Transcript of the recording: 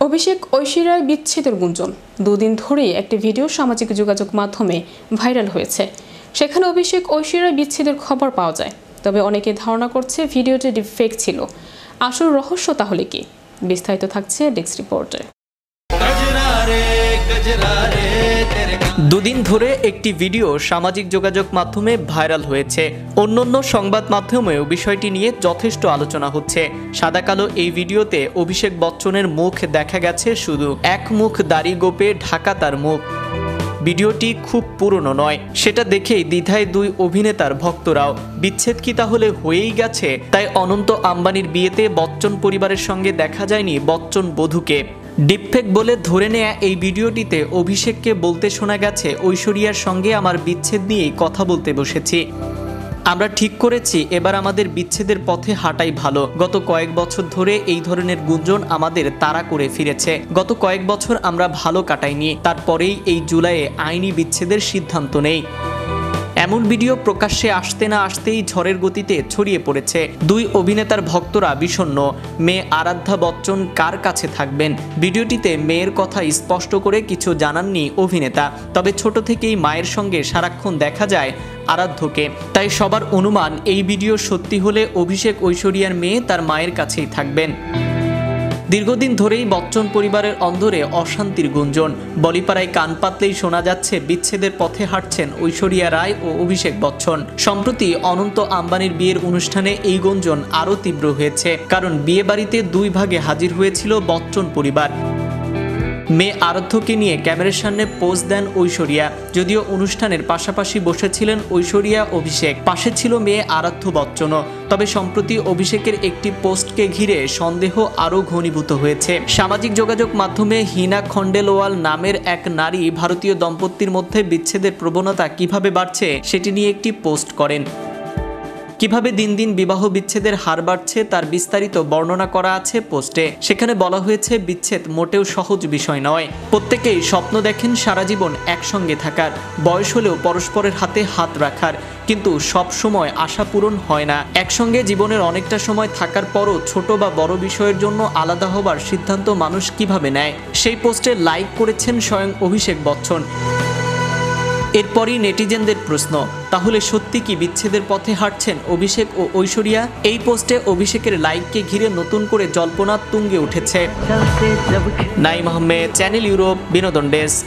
অভিষেক ঐশ্বরিয়ার বিচ্ছেদের গুঞ্জন দুদিন ধরেই একটি ভিডিও সামাজিক যোগাযোগ মাধ্যমে ভাইরাল হয়েছে। সেখানে অভিষেক ঐশ্বরিয়ার বিচ্ছেদের খবর পাওয়া যায়। তবে অনেকে ধারণা করছে ভিডিওটি ডিপফেক ছিল। আসল রহস্য তাহলে কি? বিস্তারিত থাকছে ডেস্ক রিপোর্টে। দুদিন ধরে একটি ভিডিও সামাজিক যোগাযোগ মাধ্যমে ভাইরাল হয়েছে। অন্যান্য সংবাদ মাধ্যমেও বিষয়টি নিয়ে যথেষ্ট আলোচনা হচ্ছে। সাদা কালো এই ভিডিওতে অভিষেক বচ্চনের মুখ দেখা গেছে, শুধু এক মুখ দাড়ি গোপে ঢাকা তার মুখ। ভিডিওটি খুব পুরনো নয়, সেটা দেখেই দ্বিধায় দুই অভিনেতার ভক্তরাও। বিচ্ছেদ কি তাহলে হয়েই গেছে? তাই অনন্ত আম্বানির বিয়েতে বচ্চন পরিবারের সঙ্গে দেখা যায়নি বচ্চন বধূকে। ডিপফেক বলে ধরে নেয়া এই ভিডিওটিতে অভিষেককে বলতে শোনা গেছে, ঐশ্বরিয়ার সঙ্গে আমার বিচ্ছেদ নিয়েই কথা বলতে বসেছি। আমরা ঠিক করেছি এবার আমাদের বিচ্ছেদের পথে হাঁটাই ভালো। গত কয়েক বছর ধরে এই ধরনের গুঞ্জন আমাদের তাড়া করে ফিরেছে। গত কয়েক বছর আমরা ভালো কাটাইনি, তারপরেই এই জুলাইয়ে আইনি বিচ্ছেদের সিদ্ধান্ত নেই। এমন ভিডিও প্রকাশ্যে আসতে না আসতেই ঝড়ের গতিতে ছড়িয়ে পড়েছে। দুই অভিনেতার ভক্তরা বিষণ্ণ। মেয়ে আরাধ্যা বচ্চন কার কাছে থাকবেন? ভিডিওটিতে মেয়ের কথা স্পষ্ট করে কিছু জানাননি অভিনেতা। তবে ছোট থেকেই মায়ের সঙ্গে সারাক্ষণ দেখা যায় আরাধ্যকে। তাই সবার অনুমান এই ভিডিও সত্যি হলে অভিষেক ঐশ্বরিয়ার মেয়ে তার মায়ের কাছেই থাকবেন। দীর্ঘদিন ধরেই বচ্চন পরিবারের অন্দরে অশান্তির গুঞ্জন। বলিপাড়ায় কান পাতলেই শোনা যাচ্ছে বিচ্ছেদের পথে হাঁটছেন ঐশ্বরিয়া রায় ও অভিষেক বচ্চন। সম্প্রতি অনন্ত আম্বানির বিয়ের অনুষ্ঠানে এই গুঞ্জন আরও তীব্র হয়েছে, কারণ বিয়ে বাড়িতে দুই ভাগে হাজির হয়েছিল বচ্চন পরিবার। মেয়ে আরাধ্যকে নিয়ে ক্যামেরার সামনে পোজ দেন ঐশ্বরিয়া। যদিও অনুষ্ঠানের পাশাপাশি বসেছিলেন ঐশ্বরিয়া, অভিষেক, পাশে ছিল মেয়ে আরাধ্য বচ্চনও। তবে সম্প্রতি অভিষেকের একটি পোস্টকে ঘিরে সন্দেহ আরও ঘনীভূত হয়েছে। সামাজিক যোগাযোগ মাধ্যমে হিনা খন্ডেলওয়াল নামের এক নারী ভারতীয় দম্পতির মধ্যে বিচ্ছেদের প্রবণতা কিভাবে বাড়ছে সেটি নিয়ে একটি পোস্ট করেন। কিভাবে দিন দিন বিবাহ বিচ্ছেদের হার বাড়ছে তার বিস্তারিত বর্ণনা করা আছে পোস্টে। সেখানে বলা হয়েছে, বিচ্ছেদ মোটেও সহজ বিষয় নয়। প্রত্যেকেই স্বপ্ন দেখেন সারা জীবন একসঙ্গে থাকার, বয়স হলেও পরস্পরের হাতে হাত রাখার, কিন্তু সব সময় আশা পূরণ হয় না। একসঙ্গে জীবনের অনেকটা সময় থাকার পরও ছোট বা বড় বিষয়ের জন্য আলাদা হবার সিদ্ধান্ত মানুষ কিভাবে নেয়? সেই পোস্টে লাইক করেছেন স্বয়ং অভিষেক বচ্চন। এরপরই নেটিজেনদের প্রশ্ন, তাহলে সত্যি কি বিচ্ছেদের পথে হাঁটছেন অভিষেক ও ঐশ্বরিয়া? এই পোস্টে অভিষেকের লাইককে ঘিরে নতুন করে জল্পনা তুঙ্গে উঠেছে। নাইম আহমেদ, চ্যানেল ইউরোপ, বিনোদন ডেস্ক।